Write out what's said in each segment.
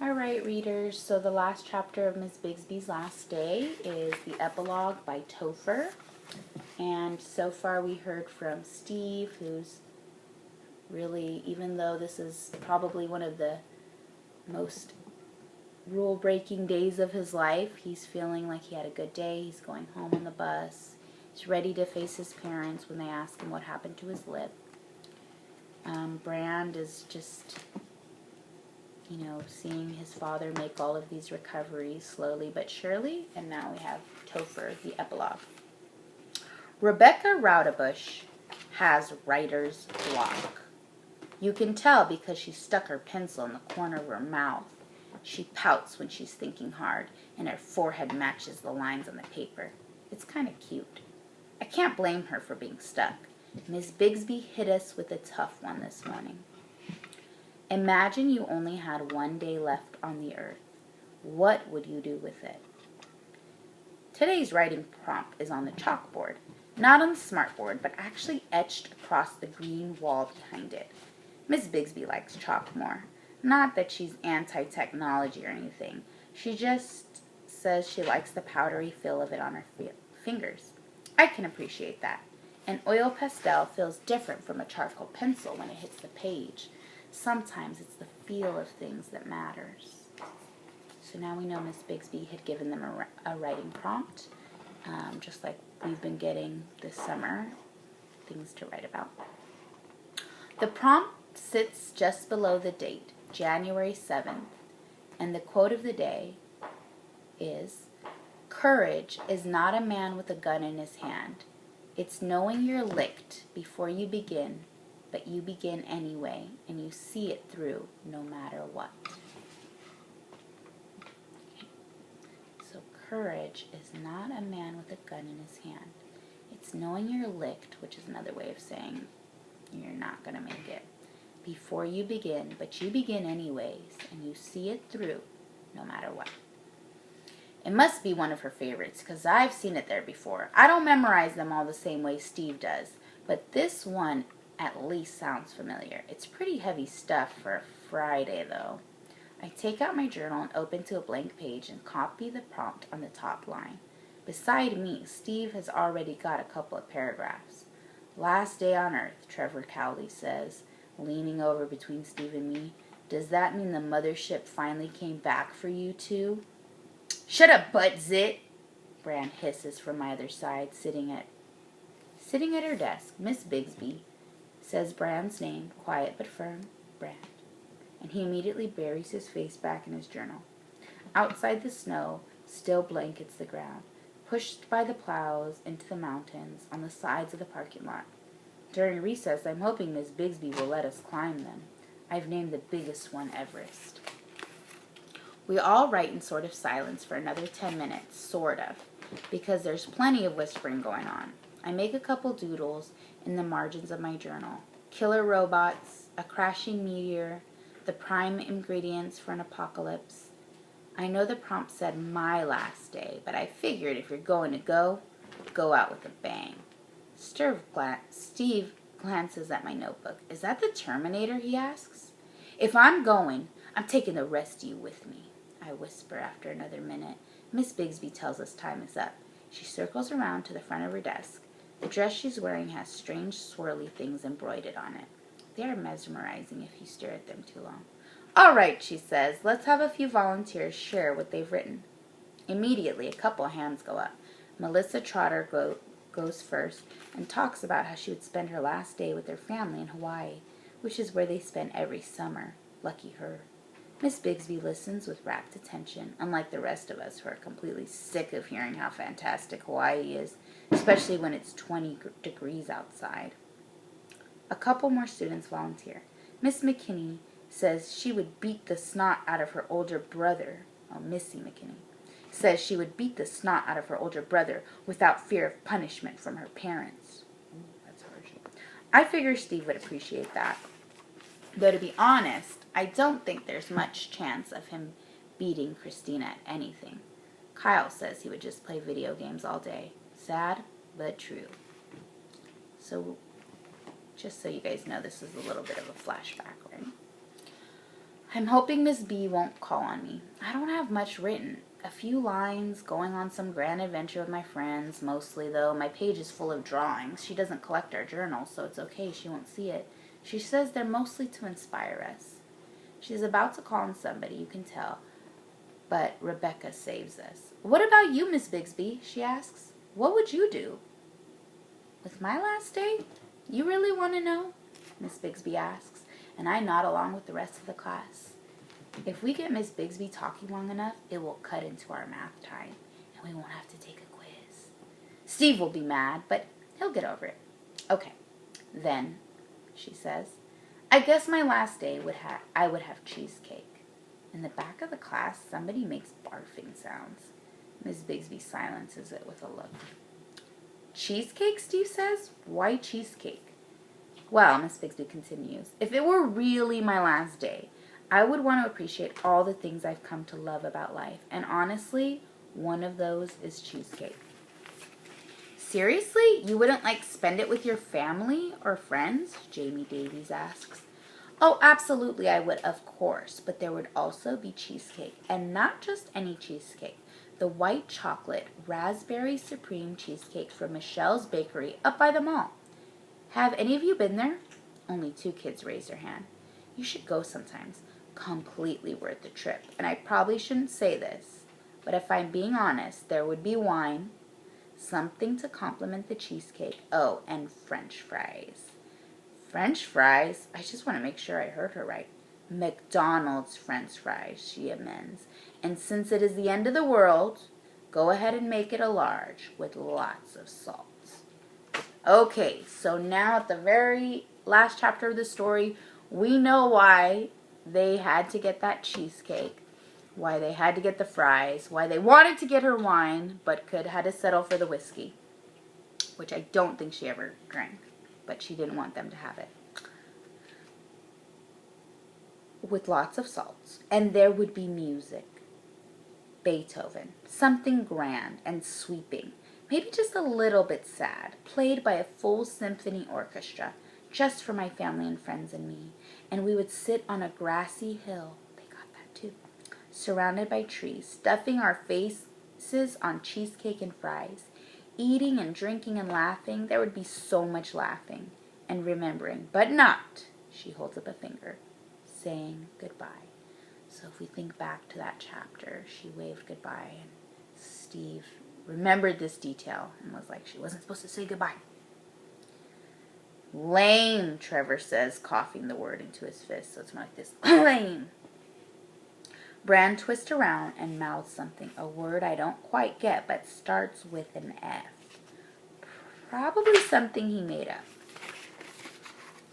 All right, readers, so the last chapter of Miss Bixby's Last Day is the Epilogue by Topher. And so far we heard from Steve, who's really, even though this is probably one of the most rule-breaking days of his life, he's feeling like he had a good day. He's going home on the bus. He's ready to face his parents when they ask him what happened to his lip. Brand is just, seeing his father make all of these recoveries slowly but surely. And now we have Topher, the epilogue. Rebecca Roudabush has writer's block. You can tell because she stuck her pencil in the corner of her mouth. She pouts when she's thinking hard, and her forehead matches the lines on the paper. It's kind of cute. I can't blame her for being stuck. Miss Bixby hit us with a tough one this morning. Imagine you only had one day left on the earth. What would you do with it? Today's writing prompt is on the chalkboard, not on the smartboard, but actually etched across the green wall behind it. Miss Bixby likes chalk more. Not that she's anti-technology or anything. She just says she likes the powdery feel of it on her fingers. I can appreciate that. An oil pastel feels different from a charcoal pencil when it hits the page. Sometimes it's the feel of things that matters. So now we know Miss Bixby had given them a writing prompt, just like we've been getting this summer, things to write about. The prompt sits just below the date, January 7th, and the quote of the day is, "Courage is not a man with a gun in his hand. It's knowing you're licked before you begin, but you begin anyway, and you see it through no matter what." Okay. So courage is not a man with a gun in his hand. It's knowing you're licked, which is another way of saying you're not going to make it, before you begin, but you begin anyways, and you see it through no matter what. It must be one of her favorites, because I've seen it there before. I don't memorize them all the same way Steve does, but this one at least sounds familiar. It's pretty heavy stuff for a Friday, though. I take out my journal and open to a blank page and copy the prompt on the top line. Beside me, Steve has already got a couple of paragraphs. "Last day on Earth," Trevor Cowley says, leaning over between Steve and me. "Does that mean the mothership finally came back for you two?" "Shut up, butt-zit!" Brand hisses from my other side, sitting at her desk. "Miss Bixby," says Brand's name, quiet but firm, "Brand." And he immediately buries his face back in his journal. Outside, the snow still blankets the ground, pushed by the plows into the mountains on the sides of the parking lot. During recess, I'm hoping Miss Bixby will let us climb them. I've named the biggest one Everest. We all write in sort of silence for another 10 minutes, sort of, because there's plenty of whispering going on. I make a couple doodles in the margins of my journal. Killer robots, a crashing meteor, the prime ingredients for an apocalypse. I know the prompt said my last day, but I figured if you're going to go out with a bang. Steve glances at my notebook. "Is that the Terminator?" he asks. "If I'm going, I'm taking the rest of you with me," I whisper after another minute. Miss Bixby tells us time is up. She circles around to the front of her desk. The dress she's wearing has strange swirly things embroidered on it. They are mesmerizing if you stare at them too long. "All right," she says, "let's have a few volunteers share what they've written." Immediately, a couple of hands go up. Melissa Trotter goes first and talks about how she would spend her last day with her family in Hawaii, which is where they spend every summer. Lucky her. Miss Bixby listens with rapt attention, unlike the rest of us who are completely sick of hearing how fantastic Hawaii is, especially when it's 20 degrees outside. A couple more students volunteer. Miss McKinney says she would beat the snot out of her older brother. Missy McKinney says she would beat the snot out of her older brother without fear of punishment from her parents. Ooh, that's harsh. I figure Steve would appreciate that. Though to be honest, I don't think there's much chance of him beating Christina at anything. Kyle says he would just play video games all day. Sad, but true. So, just so you guys know, this is a little bit of a flashback, right? I'm hoping Miss B won't call on me. I don't have much written. A few lines, going on some grand adventure with my friends. Mostly, though, my page is full of drawings. She doesn't collect our journals, so it's okay. She won't see it. She says they're mostly to inspire us. She's about to call on somebody, you can tell. But Rebecca saves us. What about you, Miss Bixby? She asks. What would you do? With my last day? You really want to know? Miss Bixby asks, and I nod along with the rest of the class. If we get Miss Bixby talking long enough, it will cut into our math time, and we won't have to take a quiz. Steve will be mad, but he'll get over it. Okay, then, she says, I guess my last day I would have cheesecake. In the back of the class, somebody makes barfing sounds. Miss Bixby silences it with a look. Cheesecake, Steve says? Why cheesecake? Well, Miss Bixby continues, if it were really my last day, I would want to appreciate all the things I've come to love about life. And honestly, one of those is cheesecake. Seriously? You wouldn't spend it with your family or friends? Jamie Davies asks. Oh, absolutely I would, of course. But there would also be cheesecake. And not just any cheesecake. The white chocolate raspberry supreme cheesecake from Michelle's Bakery up by the mall. Have any of you been there? Only 2 kids raise their hand. You should go sometimes. Completely worth the trip. And I probably shouldn't say this, but if I'm being honest, there would be wine, something to complement the cheesecake. Oh, and French fries. French fries? I just want to make sure I heard her right. McDonald's French fries, she amends. And since it is the end of the world, go ahead and make it a large with lots of salt. Okay, so now at the very last chapter of the story, we know why they had to get that cheesecake, why they had to get the fries, why they wanted to get her wine, but had to settle for the whiskey, which I don't think she ever drank, but she didn't want them to have it. With lots of salt. And there would be music. Beethoven. Something grand and sweeping. Maybe just a little bit sad. Played by a full symphony orchestra. Just for my family and friends and me. And we would sit on a grassy hill. They got that too. Surrounded by trees. Stuffing our faces on cheesecake and fries. Eating and drinking and laughing. There would be so much laughing. And remembering. But not. She holds up a finger. Saying goodbye. So if we think back to that chapter, she waved goodbye and Steve remembered this detail and was like, she wasn't supposed to say goodbye. Lame, Trevor says, coughing the word into his fist. So it's more like this. Lame. Bran twists around and mouths something, a word I don't quite get, but starts with an F. Probably something he made up.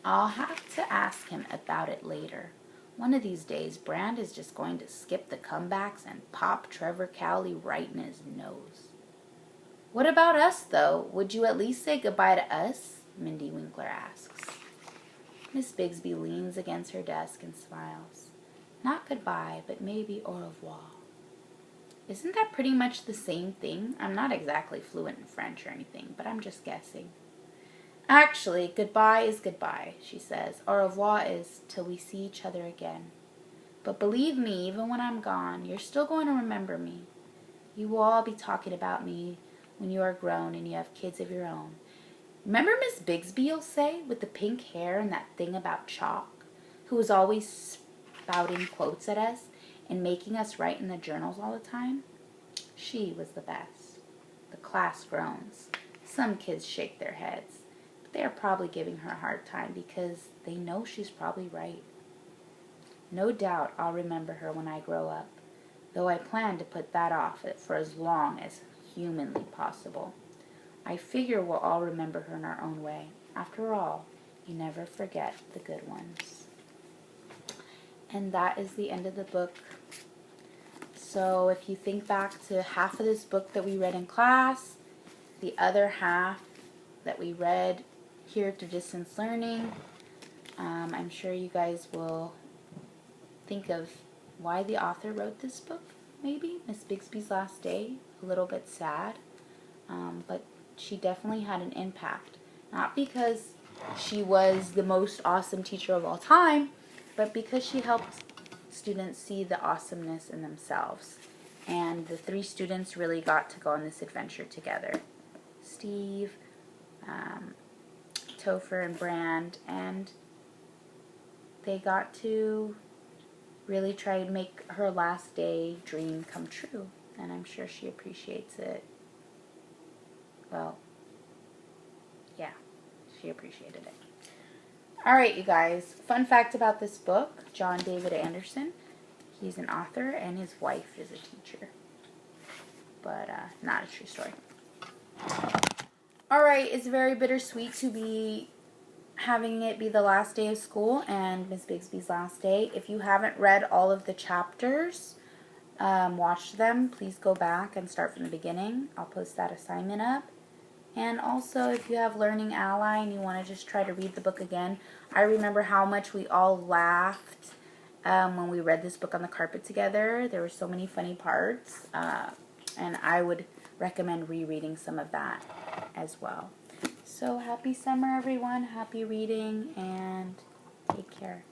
I'll have to ask him about it later. One of these days, Brand is just going to skip the comebacks and pop Trevor Cowley right in his nose. What about us, though? Would you at least say goodbye to us? Mindy Winkler asks. Miss Bixby leans against her desk and smiles. Not goodbye, but maybe au revoir. Isn't that pretty much the same thing? I'm not exactly fluent in French or anything, but I'm just guessing. Actually, goodbye is goodbye, she says. Au revoir is till we see each other again. But believe me, even when I'm gone, you're still going to remember me. You will all be talking about me when you are grown and you have kids of your own. Remember Miss Bixby, you'll say, with the pink hair and that thing about chalk, who was always spouting quotes at us and making us write in the journals all the time? She was the best. The class groans. Some kids shake their heads. They are probably giving her a hard time because they know she's probably right. No doubt I'll remember her when I grow up, though I plan to put that off for as long as humanly possible. I figure we'll all remember her in our own way. After all, you never forget the good ones. And that is the end of the book. So if you think back to half of this book that we read in class, the other half that we read here through distance learning, I'm sure you guys will think of why the author wrote this book, maybe. Miss Bixby's Last Day, a little bit sad, but she definitely had an impact. Not because she was the most awesome teacher of all time, but because she helped students see the awesomeness in themselves. And the 3 students really got to go on this adventure together. Steve, Topher, and Brand, and they got to really try to make her last day dream come true. And I'm sure she appreciates it. Well, yeah, she appreciated it. Alright, you guys, fun fact about this book, John David Anderson. He's an author and his wife is a teacher. But not a true story. Alright, it's very bittersweet to be having it be the last day of school and Miss Bixby's last day. If you haven't read all of the chapters, watch them. Please go back and start from the beginning. I'll post that assignment up. And also, if you have Learning Ally and you want to just try to read the book again, I remember how much we all laughed when we read this book on the carpet together. There were so many funny parts, and I would recommend rereading some of that as well. So happy summer, everyone. Happy reading, and take care.